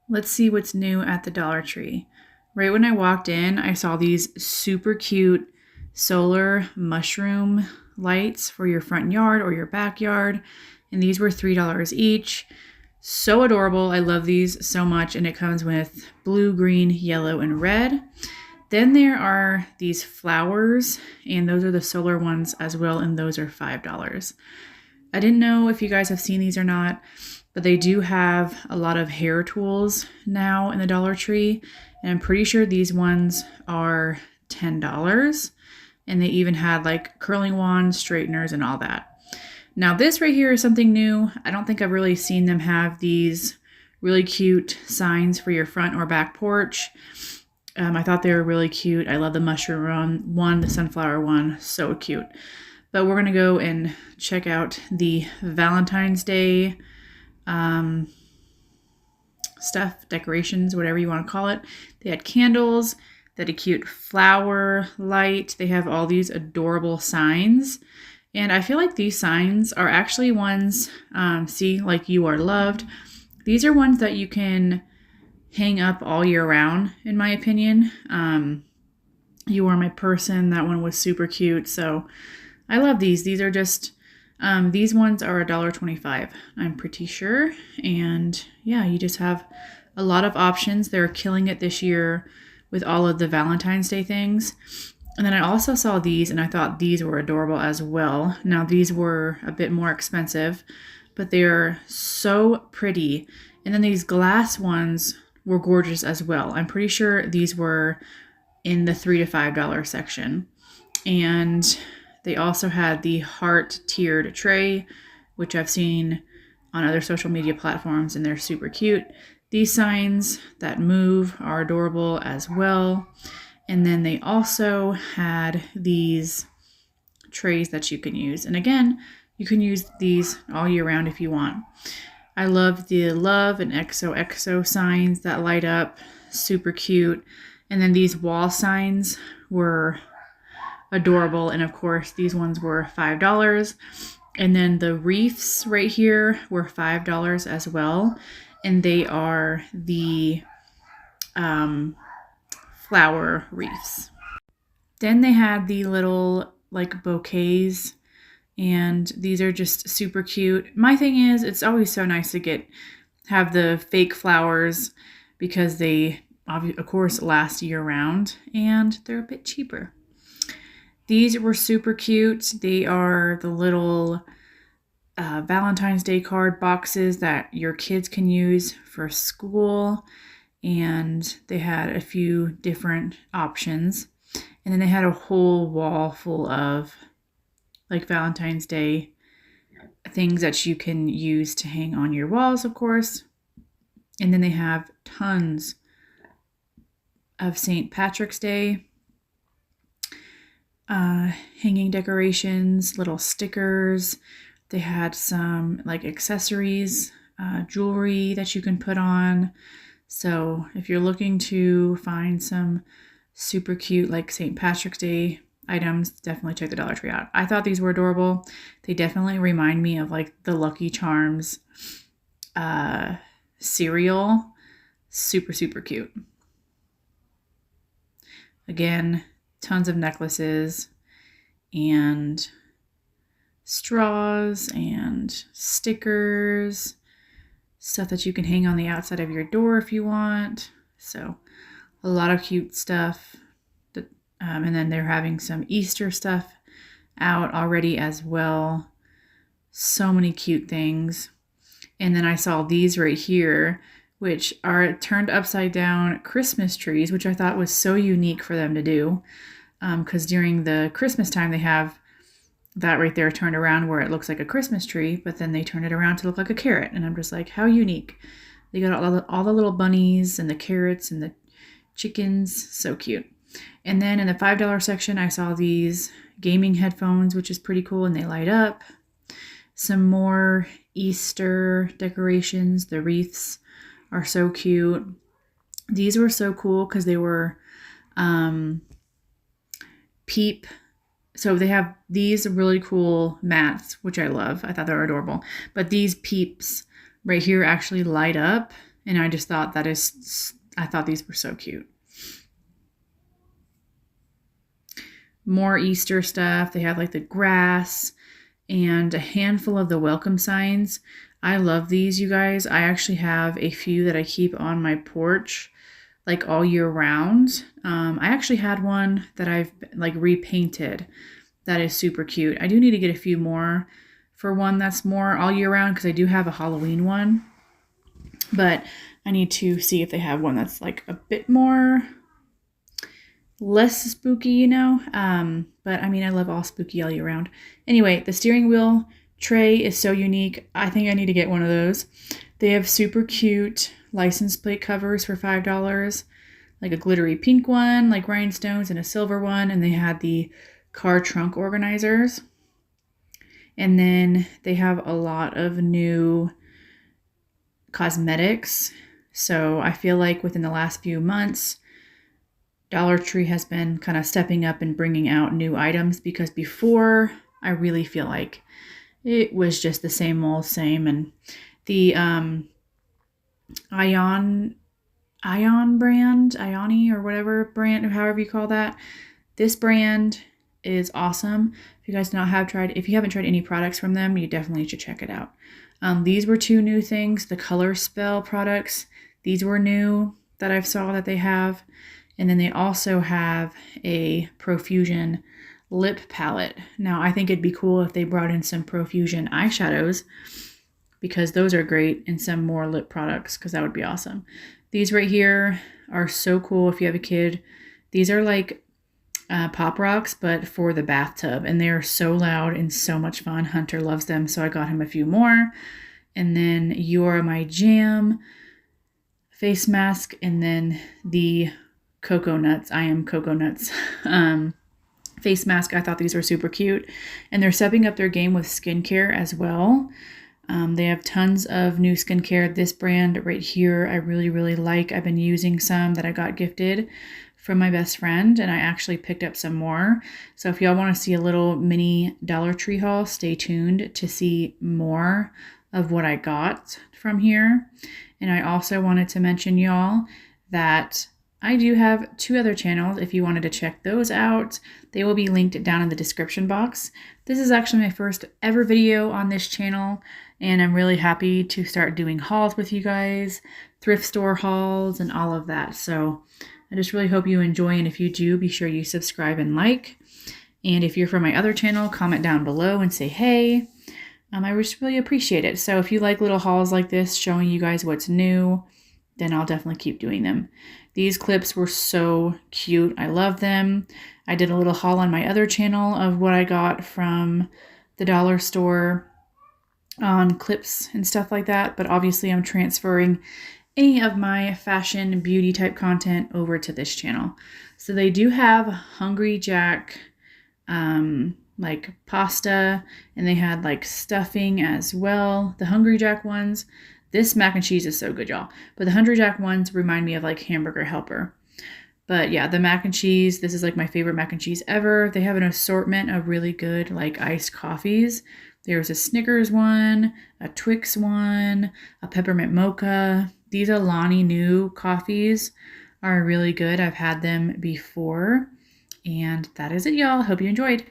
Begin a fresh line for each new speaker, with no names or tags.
Let's see what's new at the Dollar Tree. Right when I walked in, I saw these super cute solar mushroom lights for your front yard or your backyard. And these were $3 each. So adorable. I love these so much. And it comes with blue, green, yellow, and red. Then there are these flowers, and those are the solar ones as well, and those are $5. I didn't know if you guys have seen these or not, but they do have a lot of hair tools now in the Dollar Tree, and I'm pretty sure these ones are $10. And they even had like curling wands, straighteners, and all that. Now this right here is something new. I don't think I've really seen them have these really cute signs for your front or back porch. I thought they were really cute. I love the mushroom one, the sunflower one, so cute. But we're going to go and check out the Valentine's Day stuff, decorations, whatever you want to call it. They had candles, they had a cute flower light. They have all these adorable signs. And I feel like these signs are actually ones, see, like you are loved. These are ones that you can hang up all year round, in my opinion. You are my person. That one was super cute. So I love these. These are just, these ones are $1.25, I'm pretty sure. And yeah, you just have a lot of options. They're killing it this year with all of the Valentine's Day things. And then I also saw these, and I thought these were adorable as well. Now, these were a bit more expensive, but they are so pretty. And then these glass ones were gorgeous as well. I'm pretty sure these were in the $3 to $5 section. And they also had the heart tiered tray, which I've seen on other social media platforms, and they're super cute. These signs that move are adorable as well. And then they also had these trays that you can use. And again, you can use these all year round if you want. I love the love and XOXO signs that light up. Super cute. And then these wall signs were adorable. And of course, these ones were $5. And then the wreaths right here were $5 as well. And they are the flower wreaths. Then they had the little like bouquets, and these are just super cute. My thing is, it's always so nice to have the fake flowers because they of course last year round, and they're a bit cheaper. These were super cute. They are the little Valentine's Day card boxes that your kids can use for school. And they had a few different options. And then they had a whole wall full of like Valentine's Day things that you can use to hang on your walls, of course. And then they have tons of St. Patrick's Day hanging decorations, little stickers. They had some like accessories, jewelry that you can put on. So if you're looking to find some super cute like St. Patrick's Day items, definitely check the Dollar Tree out. I thought these were adorable. They definitely remind me of like the Lucky Charms cereal. Super, super cute. Again, tons of necklaces and straws and stickers. Stuff that you can hang on the outside of your door if you want. So a lot of cute stuff. And then they're having some Easter stuff out already as well. So many cute things. And then I saw these right here, which are turned upside down Christmas trees, which I thought was so unique for them to do. Because during the Christmas time, they have that right there turned around where it looks like a Christmas tree, but then they turn it around to look like a carrot. And I'm just like, how unique. They got all the little bunnies and the carrots and the chickens. So cute. And then in the $5 section, I saw these gaming headphones, which is pretty cool, and they light up. Some more Easter decorations. The wreaths are so cute. These were so cool because they were peep. So they have these really cool mats, which I love. I thought they were adorable. But these peeps right here actually light up, And I just thought I thought these were so cute. More Easter stuff. They have like the grass and a handful of the welcome signs. I love these, you guys. I actually have a few that I keep on my porch like all year round. I actually had one that I've like repainted that is super cute. I do need to get a few more for one that's more all year round because I do have a Halloween one, but I need to see if they have one that's like a bit more less spooky, you know. But I mean, I love all spooky all year round. Anyway, the steering wheel tray is so unique. I think I need to get one of those. They have super cute license plate covers for $5, like a glittery pink one, like rhinestones, and a silver one. And they had the car trunk organizers. And then they have a lot of new cosmetics. So I feel like within the last few months, Dollar Tree has been kind of stepping up and bringing out new items, because before I really feel like it was just the same old same. And the Ion brand, Ioni or whatever brand, or however you call that, this brand is awesome. If you guys if you haven't tried any products from them, you definitely should check it out. These were two new things. The Color Spell products, these were new that I've saw that they have. And then they also have a Profusion lip palette. Now, I think it'd be cool if they brought in some Profusion eyeshadows, because those are great, and some more lip products, because that would be awesome. These right here are so cool if you have a kid. These are like Pop Rocks, but for the bathtub, and they are so loud and so much fun. Hunter loves them, so I got him a few more. And then You Are My Jam face mask, and then the Cocoa Nuts, I Am Cocoa Nuts face mask. I thought these were super cute, and they're stepping up their game with skincare as well. They have tons of new skincare. This brand right here, I really, really like. I've been using some that I got gifted from my best friend, and I actually picked up some more. So if y'all want to see a little mini Dollar Tree haul, stay tuned to see more of what I got from here. And I also wanted to mention y'all that I do have 2 other channels. If you wanted to check those out, they will be linked down in the description box. This is actually my first ever video on this channel, and I'm really happy to start doing hauls with you guys, thrift store hauls, and all of that. So I just really hope you enjoy, and if you do, be sure you subscribe and like. And if you're from my other channel, comment down below and say hey. I just really appreciate it. So if you like little hauls like this, showing you guys what's new, then I'll definitely keep doing them. These clips were so cute. I love them. I did a little haul on my other channel of what I got from the dollar store on clips and stuff like that. But obviously I'm transferring any of my fashion beauty type content over to this channel. So they do have Hungry Jack like pasta, and they had like stuffing as well. The Hungry Jack ones, this mac and cheese is so good, y'all. But the Hungry Jack ones remind me of like Hamburger Helper. But yeah, the mac and cheese, this is like my favorite mac and cheese ever. They have an assortment of really good like iced coffees. There's a Snickers one, a Twix one, a peppermint mocha. These Alani Nu coffees are really good. I've had them before. And that is it, y'all. Hope you enjoyed.